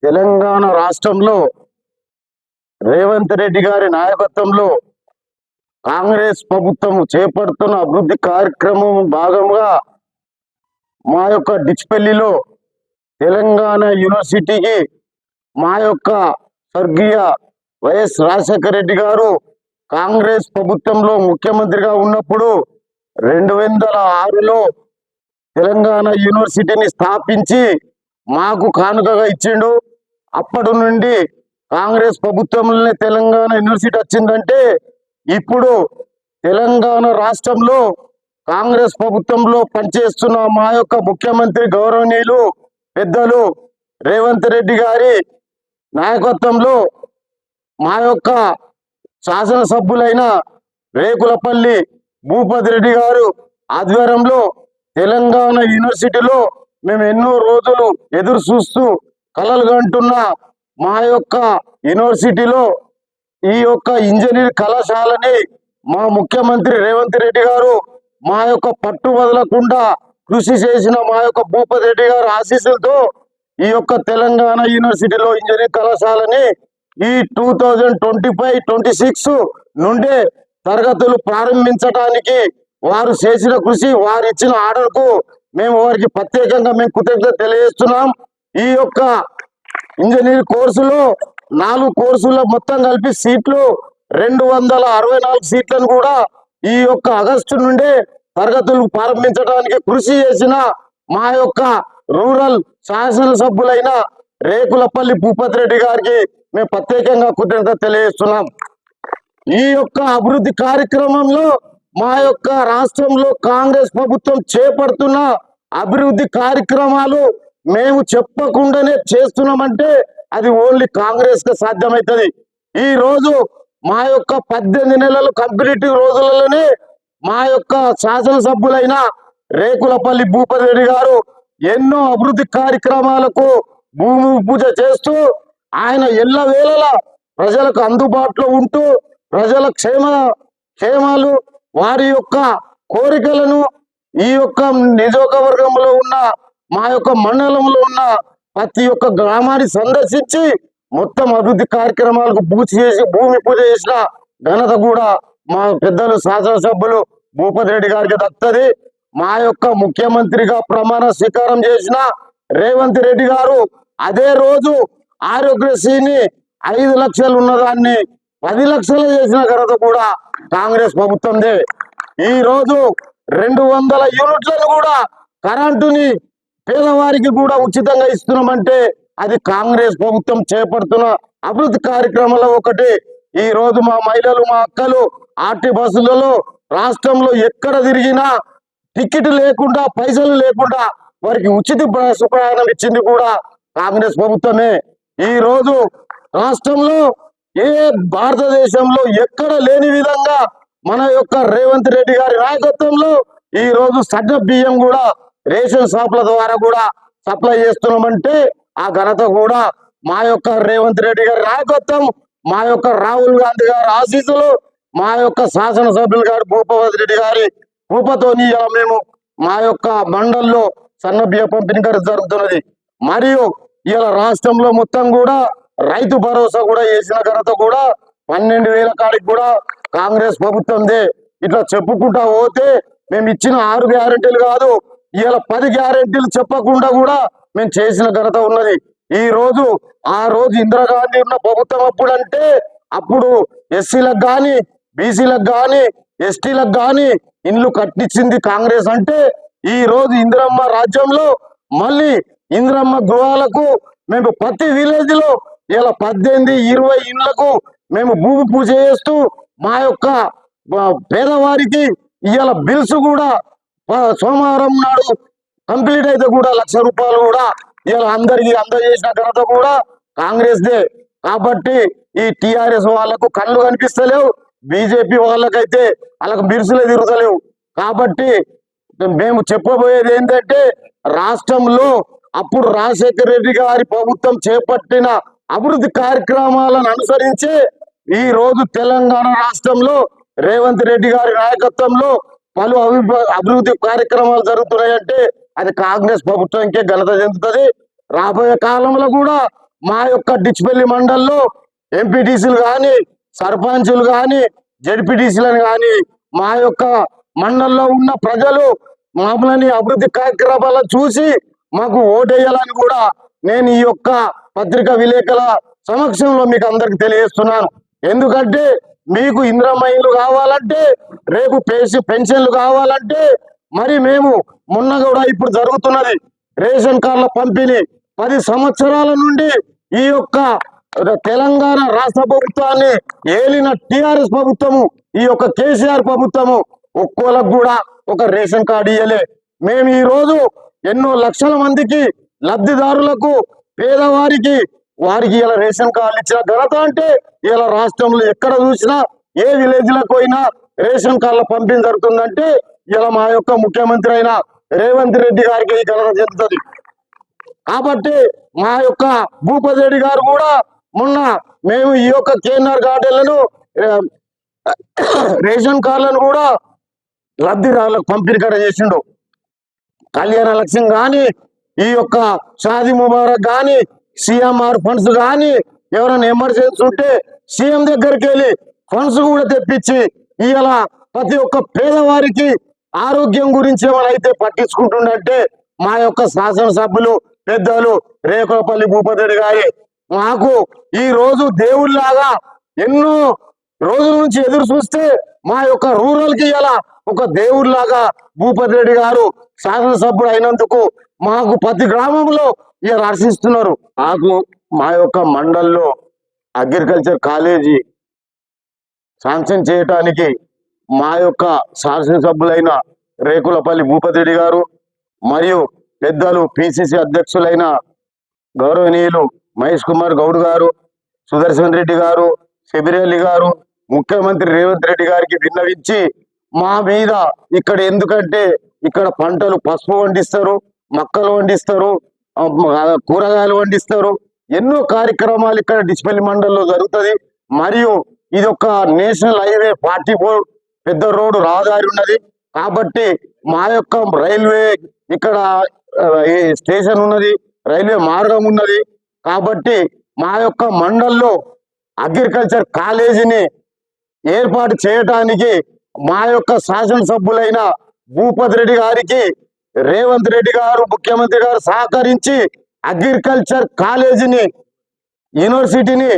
తెలంగాణ రాష్ట్రంలో రేవంత్ రెడ్డి గారి నాయకత్వంలో కాంగ్రెస్ ప్రభుత్వం చేపడుతున్న అభివృద్ధి కార్యక్రమం భాగంగా మా యొక్క డిచ్పల్లిలో తెలంగాణ యూనివర్సిటీకి మా యొక్క స్వర్గీయ వైఎస్ రాజశేఖర రెడ్డి గారు కాంగ్రెస్ ప్రభుత్వంలో ముఖ్యమంత్రిగా ఉన్నప్పుడు 2006లో తెలంగాణ యూనివర్సిటీని స్థాపించి మాకు కానుకగా ఇచ్చిండు. అప్పటి నుండి కాంగ్రెస్ ప్రభుత్వంలోనే తెలంగాణ యూనివర్సిటీ వచ్చిందంటే ఇప్పుడు తెలంగాణ రాష్ట్రంలో కాంగ్రెస్ ప్రభుత్వంలో పనిచేస్తున్న మా యొక్క ముఖ్యమంత్రి గౌరవనీయులు పెద్దలు రేవంత్ రెడ్డి గారి నాయకత్వంలో మా యొక్క శాసనసభ్యులైన రేకులపల్లి భూపతి రెడ్డి గారు ఆధ్వర్యంలో తెలంగాణ యూనివర్సిటీలో మేము ఎన్నో రోజులు ఎదురు చూస్తూ కలలు కంటున్న మా యొక్క యూనివర్సిటీలో ఈ యొక్క ఇంజనీర్ కళాశాలని మా ముఖ్యమంత్రి రేవంత్ రెడ్డి గారు మా యొక్క పట్టు వదలకుండా కృషి చేసిన మా యొక్క భూపతి రెడ్డి గారు ఆశీస్సులతో ఈ యొక్క తెలంగాణ యూనివర్సిటీలో ఇంజనీరింగ్ కళాశాలని ఈ 2025-26 నుండే తరగతులు ప్రారంభించడానికి వారు చేసిన కృషి, వారు ఇచ్చిన ఆర్డర్కు మేము వారికి ప్రత్యేకంగా కృతజ్ఞత తెలియజేస్తున్నాం. ఈ యొక్క ఇంజనీరింగ్ కోర్సులో 4 కోర్సుల మొత్తం కలిపి సీట్లు 264 సీట్లను కూడా ఈ యొక్క ఆగస్టు నుండే తరగతులు ప్రారంభించడానికి కృషి చేసిన మా యొక్క రూరల్ శాసనసభ్యులైన రేకులపల్లి భూపతి రెడ్డి గారికి మేము ప్రత్యేకంగా కృతజ్ఞత తెలియజేస్తున్నాం. ఈ యొక్క అభివృద్ధి కార్యక్రమంలో మా యొక్క రాష్ట్రంలో కాంగ్రెస్ ప్రభుత్వం చేపడుతున్న అభివృద్ధి కార్యక్రమాలు మేము చెప్పకుండానే చేస్తున్నామంటే అది ఓన్లీ కాంగ్రెస్ కి సాధ్యమవుతుంది. ఈ రోజు మా యొక్క 18 నెలలు కంప్లీట్ రోజులలోనే మా యొక్క శాసనసభ్యులైన రేకులపల్లి భూపతి రెడ్డి గారు ఎన్నో అభివృద్ధి కార్యక్రమాలకు భూమి పూజ చేస్తూ ఆయన ఎల్లవేళలా ప్రజలకు అందుబాటులో ఉంటూ ప్రజల క్షేమాలు వారి యొక్క కోరికలను ఈ యొక్క నియోజకవర్గంలో ఉన్న మా యొక్క మండలంలో ఉన్న ప్రతి ఒక్క గ్రామాన్ని సందర్శించి మొత్తం అభివృద్ధి కార్యక్రమాలకు భూమి పూజ చేసిన ఘనత కూడా మా పెద్దలు శాసనసభ్యులు భూపతి రెడ్డి గారికి దక్కుతుంది. మా యొక్క ముఖ్యమంత్రిగా ప్రమాణ స్వీకారం చేసిన రేవంత్ రెడ్డి గారు అదే రోజు ఆరోగ్యశ్రీని 5 లక్షలు ఉన్నదాన్ని 10 లక్షలు చేసిన ఘనత కూడా కాంగ్రెస్ ప్రభుత్వందే. ఈ రోజు 200 యూనిట్లను కూడా కరెంటుని పేదవారికి కూడా ఉచితంగా ఇస్తున్నామంటే అది కాంగ్రెస్ ప్రభుత్వం చేపడుతున్న అభివృద్ధి కార్యక్రమాల్లో ఒకటి. ఈ రోజు మా మహిళలు, మా అక్కలు ఆర్టీ బస్సులలో రాష్ట్రంలో ఎక్కడ తిరిగినా టికెట్ లేకుండా, పైసలు లేకుండా వారికి ఉచిత బస్సు ప్రయాణం ఇచ్చింది కూడా కాంగ్రెస్ ప్రభుత్వమే. ఈ రోజు రాష్ట్రంలో భారతదేశంలో ఎక్కడ లేని విధంగా మన యొక్క రేవంత్ రెడ్డి గారి నాయకత్వంలో ఈ రోజు సన్న బియ్యం కూడా రేషన్ షాపుల ద్వారా కూడా సప్లై చేస్తున్నామంటే ఆ ఘనత కూడా మా యొక్క రేవంత్ రెడ్డి గారి నాయకత్వం, మా యొక్క రాహుల్ గాంధీ గారి ఆశీస్సులు, మా యొక్క శాసనసభ్యులు గారు భూపతి రెడ్డి గారి కృపతోని మేము మా యొక్క మండల్లో సన్న బియ్య పంపిణీ జరుగుతున్నది. మరియు ఇలా రాష్ట్రంలో మొత్తం కూడా రైతు భరోసా కూడా వేసిన ఘనత కూడా 12,000 కాడికి కూడా కాంగ్రెస్ ప్రభుత్వందే. ఇట్లా చెప్పుకుంటా పోతే మేము ఇచ్చిన 6 గ్యారెంటీలు కాదు, ఇలా 10 గ్యారెంటీలు చెప్పకుండా కూడా మేము చేసిన ఘనత ఉన్నది. ఈ రోజు ఆ రోజు ఇందిరాగాంధీ ఉన్న ప్రభుత్వం అప్పుడు ఎస్సీలకు కానీ, బీసీలకు కానీ, ఎస్టీలకు కానీ ఇండ్లు కట్టించింది కాంగ్రెస్. అంటే ఈ రోజు ఇందిరమ్మ రాజ్యంలో మళ్ళీ ఇందిరమ్మ గృహాలకు మేము ప్రతి విలేజ్ లో ఇలా 18-20 ఇండ్లకు మేము భూమి పూజ చేస్తూ మా యొక్క పేదవారికి ఇవాళ బిల్స్ కూడా సోమవారం నాడు కంప్లీట్ అయితే కూడా 1,00,000 రూపాయలు కూడా ఇలా అందరికి అందజేసిన ఘనత కూడా కాంగ్రెస్ దే. కాబట్టి ఈ టిఆర్ఎస్ వాళ్ళకు కళ్ళు కనిపిస్తలేవు, బీజేపీ వాళ్ళకైతే వాళ్ళకు బిరుసులే తిరుగుతలేవు. కాబట్టి మేము చెప్పబోయేది ఏంటంటే రాష్ట్రంలో అప్పుడు రాజశేఖర రెడ్డి గారి ప్రభుత్వం చేపట్టిన అభివృద్ధి కార్యక్రమాలను అనుసరించే ఈ రోజు తెలంగాణ రాష్ట్రంలో రేవంత్ రెడ్డి గారి నాయకత్వంలో పలు అభివృద్ధి కార్యక్రమాలు జరుగుతున్నాయంటే అది కాంగ్రెస్ ప్రభుత్వంకే ఘనత చెందుతుంది. రాబోయే కాలంలో కూడా మా యొక్క డిచ్పల్లి మండల్లో ఎంపీటీసీలు కానీ సర్పంచులు కానీ జడ్పీటీసీలను కానీ మా యొక్క మండల్లో ఉన్న ప్రజలు మమ్మల్ని అభివృద్ధి కార్యక్రమాలు చూసి మాకు ఓటేయాలని కూడా నేను ఈ యొక్క పత్రికా విలేకరుల సమక్షంలో మీకు అందరికి తెలియజేస్తున్నాను. ఎందుకంటే మీకు ఇందిరమ్మ ఇల్లు కావాలంటే, రేపు పెన్షన్లు కావాలంటే, మరి మేము మొన్న కూడా ఇప్పుడు జరుగుతున్నది రేషన్ కార్డుల పంపిణీ 10 సంవత్సరాల నుండి ఈ యొక్క తెలంగాణ రాష్ట్ర ప్రభుత్వాన్ని ఏలిన టిఆర్ఎస్ ప్రభుత్వము, ఈ యొక్క కేసీఆర్ ప్రభుత్వము ఒక్కోలకు కూడా ఒక రేషన్ కార్డు ఇయ్యలే. మేము ఈ రోజు ఎన్నో లక్షల మందికి లబ్ధిదారులకు పేదవారికి వారికి ఇలా రేషన్ కార్డులు ఇచ్చిన ఘనత అంటే ఇలా రాష్ట్రంలో ఎక్కడ చూసినా ఏ విలేజ్ లకు పోయినా రేషన్ కార్డుల పంపిణీ జరుగుతుందంటే ఇలా మా యొక్క ముఖ్యమంత్రి అయిన రేవంత్ రెడ్డి గారికి ఈ ఘనత చెందుతుంది. కాబట్టి మా యొక్క భూపతి రెడ్డి గారు కూడా మొన్న మేము ఈ యొక్క కేఎన్ఆర్ గార్డెన్లను రేషన్ కార్డులను కూడా లబ్ధిదారులకు పంపిణీ చేసిండు. కళ్యాణ లక్ష్యం కానీ, ఈ యొక్క షాదీ ముబారక్ కానీ, సిఎంఆర్ ఫండ్స్ కానీ, ఎవరైనా ఎమర్జెన్సీ ఉంటే సీఎం దగ్గరికి వెళ్ళి ఫండ్స్ కూడా తెప్పించి ఇలా ప్రతి ఒక్క పేదవారికి ఆరోగ్యం గురించి ఏమైనా అయితే పట్టించుకుంటుండంటే మా యొక్క శాసనసభ్యులు పెద్దలు రేకులపల్లి భూపతి రెడ్డి గారి మాకు ఈ రోజు దేవుళ్ళలాగా ఎన్నో రోజుల నుంచి ఎదురు చూస్తే మా యొక్క రూరల్ కి ఇలా ఒక దేవుళ్ళలాగా భూపతి రెడ్డి గారు శాసనసభ్యుడు అయినందుకు మాకు ప్రతి గ్రామంలో ఇలా హర్షిస్తున్నారు. మాకు మా యొక్క మండల్లో అగ్రికల్చర్ కాలేజీ శాంక్షన్ చేయటానికి మా యొక్క శాసనసభ్యులైన రేకులపల్లి భూపతి రెడ్డి గారు మరియు పెద్దలు పిసిసి అధ్యక్షులైన గౌరవనీయులు మహేష్ కుమార్ గౌడ్ గారు, సుదర్శన్ రెడ్డి గారు, శబిరెల్లి గారు ముఖ్యమంత్రి రేవంత్ రెడ్డి గారికి విన్నవించి మా మీద ఇక్కడ ఎందుకంటే ఇక్కడ పంటలు పసుపు పండిస్తారు, మక్కలు పండిస్తారు, కూరగాయలు పండిస్తారు, ఎన్నో కార్యక్రమాలు ఇక్కడ డిచ్పల్లి మండలంలో జరుగుతుంది. మరియు ఇది ఒక నేషనల్ హైవే 44 పెద్ద రోడ్డు రహదారి ఉన్నది. కాబట్టి మా యొక్క రైల్వే ఇక్కడ స్టేషన్ ఉన్నది, రైల్వే మార్గం ఉన్నది. కాబట్టి మా యొక్క మండల్లో అగ్రికల్చర్ కాలేజీని ఏర్పాటు చేయడానికి మా యొక్క శాసనసభ్యులైన భూపతి రెడ్డి గారికి రేవంత్ రెడ్డి గారు ముఖ్యమంత్రి గారు సహకరించి అగ్రికల్చర్ కాలేజీని యూనివర్సిటీని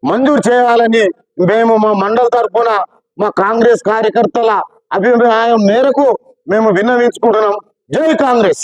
మంజూరు చేయాలని మేము మా మండల తరఫున మా కాంగ్రెస్ కార్యకర్తల అభిప్రాయం మేరకు మేము విన్నవించుకుంటున్నాం. జై కాంగ్రెస్.